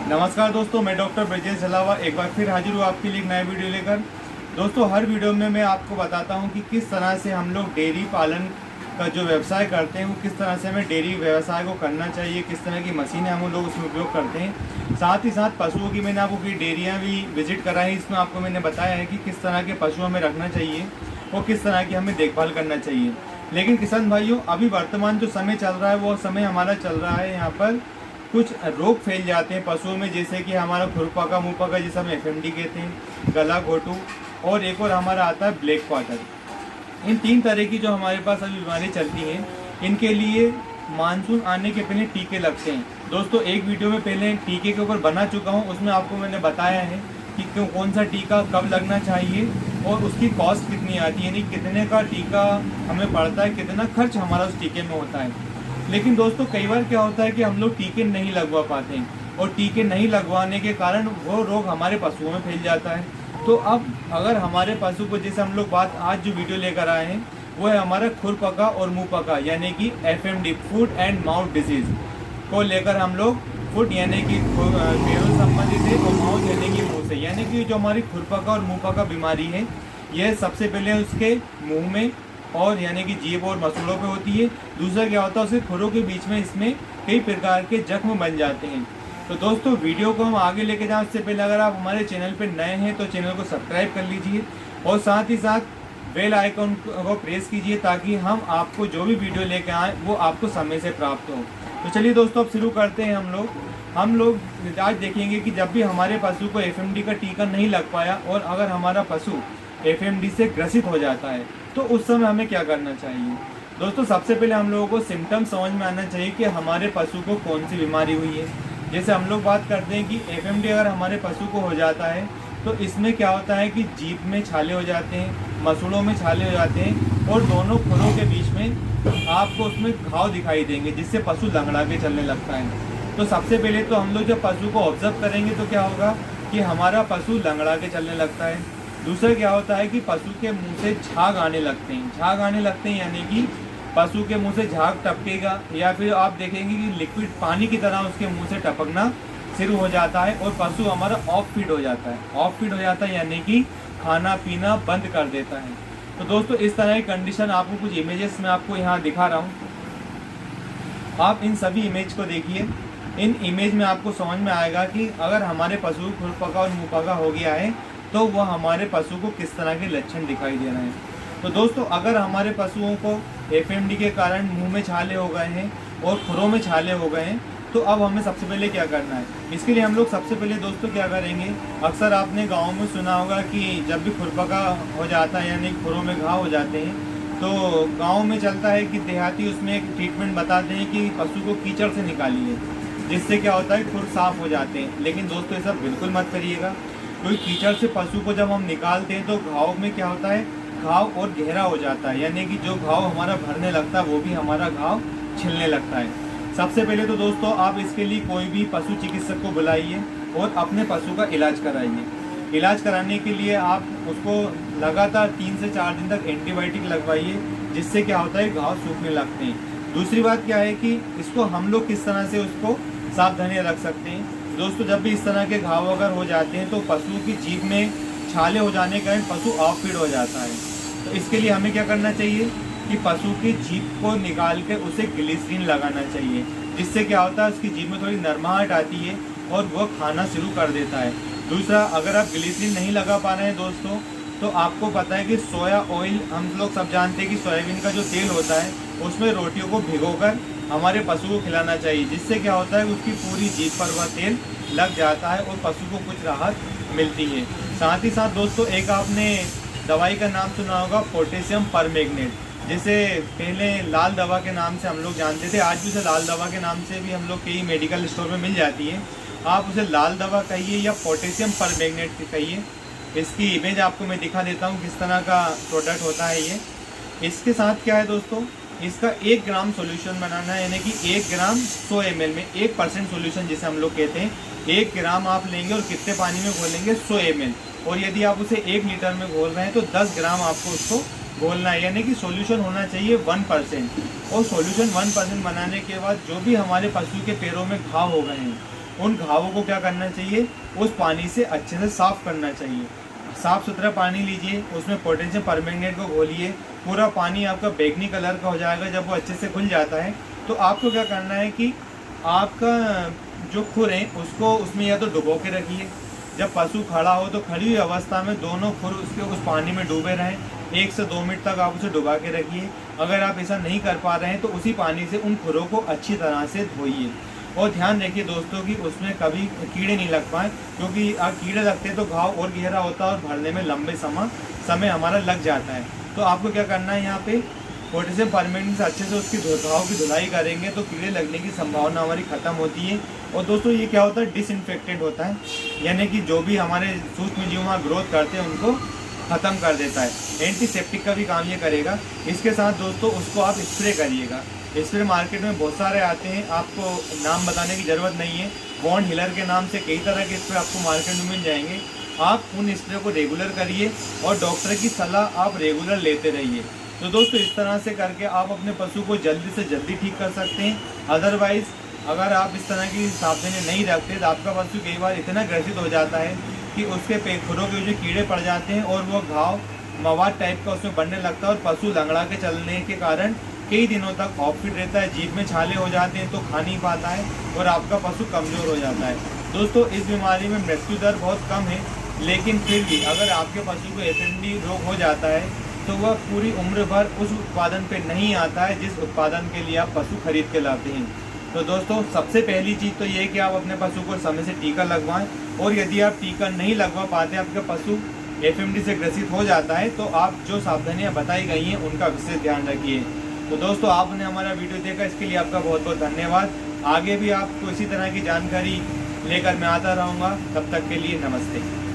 नमस्कार दोस्तों, मैं डॉक्टर ब्रजेश जलावा एक बार फिर हाजिर हूँ आपके लिए एक नया वीडियो लेकर। दोस्तों, हर वीडियो में मैं आपको बताता हूँ कि किस तरह से हम लोग डेयरी पालन का जो व्यवसाय करते हैं वो किस तरह से हमें डेयरी व्यवसाय को करना चाहिए, किस तरह की मशीनें हम लोग उसमें उपयोग करते हैं। साथ ही साथ पशुओं की मैंने आपको कई डेयरियाँ भी विजिट कराई, इसमें आपको मैंने बताया है कि किस तरह के पशु हमें रखना चाहिए और किस तरह की हमें देखभाल करना चाहिए। लेकिन किसान भाइयों, अभी वर्तमान जो समय चल रहा है वो समय हमारा चल रहा है, यहाँ पर कुछ रोग फैल जाते हैं पशुओं में, जैसे कि हमारा खुरपका, मुंहपका जिसे हम एफएमडी कहते हैं, गला घोटू, और एक और हमारा आता है ब्लैक क्वार्टर। इन 3 तरह की जो हमारे पास अभी बीमारी चलती हैं, इनके लिए मानसून आने के पहले टीके लगते हैं। दोस्तों, एक वीडियो में पहले टीके के ऊपर बना चुका हूँ, उसमें आपको मैंने बताया है कि कौन सा टीका कब लगना चाहिए और उसकी कॉस्ट कितनी आती है, यानी कितने का टीका हमें पड़ता है, कितना खर्च हमारा उस टीके में होता है। लेकिन दोस्तों, कई बार क्या होता है कि हम लोग टीके नहीं लगवा पाते हैं और टीके नहीं लगवाने के कारण वो रोग हमारे पशुओं में फैल जाता है। तो अब अगर हमारे पशु को, जैसे हम लोग बात आज जो वीडियो लेकर आए हैं वो है हमारा खुरपका और मुंहपका यानी कि FMD, foot and mouth disease को लेकर हम लोग फूट यानी कि पेड़ों संबंधित है और माउथ यानी कि मुँह से, यानी कि जो हमारी खुरपका और मुंहपका बीमारी है यह सबसे पहले उसके मुँह में और यानी कि जीभ और मसूड़ों पे होती है। दूसरा क्या होता है, उसके खुरों के बीच में इसमें कई प्रकार के जख्म बन जाते हैं। तो दोस्तों, वीडियो को हम आगे लेके जाएं उससे पहले अगर आप हमारे चैनल पर नए हैं तो चैनल को सब्सक्राइब कर लीजिए और साथ ही साथ बेल आइकन को प्रेस कीजिए ताकि हम आपको जो भी वीडियो लेके आएँ वो आपको समय से प्राप्त हो। तो चलिए दोस्तों, अब शुरू करते हैं। हम लोग आज देखेंगे कि जब भी हमारे पशु को एफएमडी का टीका नहीं लग पाया और अगर हमारा पशु एफएमडी से ग्रसित हो जाता है तो उस समय हमें क्या करना चाहिए। दोस्तों, सबसे पहले हम लोगों को सिम्टम समझ में आना चाहिए कि हमारे पशु को कौन सी बीमारी हुई है। जैसे हम लोग बात करते हैं कि एफएमडी अगर हमारे पशु को हो जाता है तो इसमें क्या होता है कि जीभ में छाले हो जाते हैं, मसूड़ों में छाले हो जाते हैं और दोनों खुरों के बीच में आपको उसमें घाव दिखाई देंगे जिससे पशु लंगड़ा के चलने लगता है। तो सबसे पहले तो हम लोग जब पशु को ऑब्जर्व करेंगे तो क्या होगा कि हमारा पशु लंगड़ा के चलने लगता है। दूसरा क्या होता है कि पशु के मुंह से झाग आने लगते हैं। झाग आने लगते हैं यानी कि पशु के मुंह से झाग टपकेगा या फिर आप देखेंगे कि लिक्विड पानी की तरह उसके मुंह से टपकना शुरू हो जाता है और पशु हमारा ऑफ फीड हो जाता है। ऑफ फीड हो जाता है यानी कि खाना पीना बंद कर देता है। तो दोस्तों, इस तरह की कंडीशन आपको कुछ इमेजेस में आपको यहाँ दिखा रहा हूँ। आप इन सभी इमेज को देखिए। इन इमेज में आपको समझ में आएगा कि अगर हमारे पशु खुरपका और मुंहपका हो गया है तो वह हमारे पशु को किस तरह के लक्षण दिखाई दे रहे हैं। तो दोस्तों, अगर हमारे पशुओं को एफएमडी के कारण मुंह में छाले हो गए हैं और खुरों में छाले हो गए हैं तो अब हमें सबसे पहले क्या करना है। इसके लिए हम लोग सबसे पहले दोस्तों क्या करेंगे, अक्सर आपने गाँव में सुना होगा कि जब भी खुरपका हो जाता है यानी खुरों में घाव हो जाते हैं तो गाँव में चलता है कि देहाती उसमें एक ट्रीटमेंट बताते हैं कि पशु को कीचड़ से निकालिए, जिससे क्या होता है खुर साफ हो जाते हैं। लेकिन दोस्तों, ये सब बिल्कुल मत करिएगा, क्योंकि कीचड़ से पशु को जब हम निकालते हैं तो घाव में क्या होता है, घाव और गहरा हो जाता है, यानी कि जो घाव हमारा भरने लगता है वो भी हमारा घाव छिलने लगता है। सबसे पहले तो दोस्तों, आप इसके लिए कोई भी पशु चिकित्सक को बुलाइए और अपने पशु का इलाज कराइए। इलाज कराने के लिए आप उसको लगातार 3 से 4 दिन तक एंटीबायोटिक लगवाइए, जिससे क्या होता है घाव सूखने लगते हैं। दूसरी बात क्या है कि इसको हम लोग किस तरह से उसको सावधानी रख सकते हैं। दोस्तों, जब भी इस तरह के घाव अगर हो जाते हैं तो पशु की जीभ में छाले हो जाने के कारण पशु ऑफ फीड हो जाता है। तो इसके लिए हमें क्या करना चाहिए कि पशु की जीभ को निकाल के उसे ग्लिसरीन लगाना चाहिए, जिससे क्या होता है उसकी जीभ में थोड़ी नरमाहट आती है और वह खाना शुरू कर देता है। दूसरा, अगर आप ग्लिसरीन नहीं लगा पा रहे हैं दोस्तों, तो आपको पता है कि सोया ऑयल, हम लोग सब जानते हैं कि सोयाबीन का जो तेल होता है उसमें रोटियों को भिगोकर हमारे पशु को खिलाना चाहिए, जिससे क्या होता है उसकी पूरी जीभ पर वह तेल लग जाता है और पशु को कुछ राहत मिलती है। साथ ही साथ दोस्तों, एक आपने दवाई का नाम सुना होगा पोटेशियम परमैंगनेट, जिसे पहले लाल दवा के नाम से हम लोग जानते थे, आज भी उसे लाल दवा के नाम से भी हम लोग कई मेडिकल स्टोर में मिल जाती है। आप उसे लाल दवा कहिए या पोटेशियम परमैंगनेट कहिए। इसकी इमेज आपको मैं दिखा देता हूँ किस तरह का प्रोडक्ट होता है ये। इसके साथ क्या है दोस्तों, इसका 1 ग्राम सॉल्यूशन बनाना है, यानी कि 1 ग्राम 100 ml में 1% सॉल्यूशन जिसे हम लोग कहते हैं। 1 ग्राम आप लेंगे और कितने पानी में घोलेंगे, 100 ml, और यदि आप उसे 1 लीटर में घोल रहे हैं तो 10 ग्राम आपको उसको घोलना है, यानी कि सॉल्यूशन होना चाहिए 1%। और सॉल्यूशन 1% बनाने के बाद जो भी हमारे पशु के पैरों में घाव हो गए हैं उन घावों को क्या करना चाहिए, उस पानी से अच्छे से साफ करना चाहिए। साफ सुथरा पानी लीजिए, उसमें पोटेशियम परमैंगनेट को घोलिए, पूरा पानी आपका बैंगनी कलर का हो जाएगा। जब वो अच्छे से खुल जाता है तो आपको क्या करना है कि आपका जो खुर है उसको उसमें या तो डुबो के रखिए, जब पशु खड़ा हो तो खड़ी हुई अवस्था में दोनों खुर उसके उस पानी में डूबे रहें। 1 से 2 मिनट तक आप उसे डुबा के रखिए। अगर आप ऐसा नहीं कर पा रहे हैं तो उसी पानी से उन खुरों को अच्छी तरह से धोइए। और ध्यान रखिए दोस्तों कि उसमें कभी कीड़े नहीं लग पाए, क्योंकि कीड़े लगते हैं तो घाव और गहरा होता है और भरने में लंबे समय हमारा लग जाता है। तो आपको क्या करना है, यहाँ पे पोटेशियम परमैंगनेट से अच्छे से उसकी घाव की धुलाई करेंगे तो कीड़े लगने की संभावना हमारी खत्म होती है। और दोस्तों ये क्या होता है, डिसइंफेक्टेड होता है, यानी कि जो भी हमारे सूक्ष्म जीव वहाँ ग्रोथ करते हैं उनको ख़त्म कर देता है। एंटीसेप्टिक का भी काम ये करेगा। इसके साथ दोस्तों उसको आप स्प्रे करिएगा। स्प्रे मार्केट में बहुत सारे आते हैं, आपको नाम बताने की ज़रूरत नहीं है। बॉन्ड हिलर के नाम से कई तरह के स्प्रे आपको मार्केट में मिल जाएंगे। आप उन स्प्रे को रेगुलर करिए और डॉक्टर की सलाह आप रेगुलर लेते रहिए। तो दोस्तों इस तरह से करके आप अपने पशु को जल्दी से जल्दी ठीक कर सकते हैं। अदरवाइज़ अगर आप इस तरह की सावधानी नहीं रखते तो आपका पशु कई बार इतना ग्रसित हो जाता है कि उसके खुरों के जो कीड़े पड़ जाते हैं और वो घाव मवाद टाइप का उसमें बनने लगता है और पशु लंगड़ा के चलने के कारण कई दिनों तक ऑफ फिट रहता है, जीभ में छाले हो जाते हैं तो खा नहीं पाता है और आपका पशु कमज़ोर हो जाता है। दोस्तों इस बीमारी में मृत्यु दर बहुत कम है, लेकिन फिर भी अगर आपके पशु को एफएमडी रोग हो जाता है तो वह पूरी उम्र भर उस उत्पादन पे नहीं आता है जिस उत्पादन के लिए आप पशु खरीद के लाते हैं। तो दोस्तों सबसे पहली चीज़ तो ये है कि आप अपने पशु को समय से टीका लगवाएं, और यदि आप टीका नहीं लगवा पाते, आपका पशु एफएमडी से ग्रसित हो जाता है, तो आप जो सावधानियां बताई गई हैं उनका विशेष ध्यान रखिए। तो दोस्तों आपने हमारा वीडियो देखा, इसके लिए आपका बहुत बहुत धन्यवाद। आगे भी आपको इसी तरह की जानकारी लेकर मैं आता रहूँगा। तब तक के लिए नमस्ते।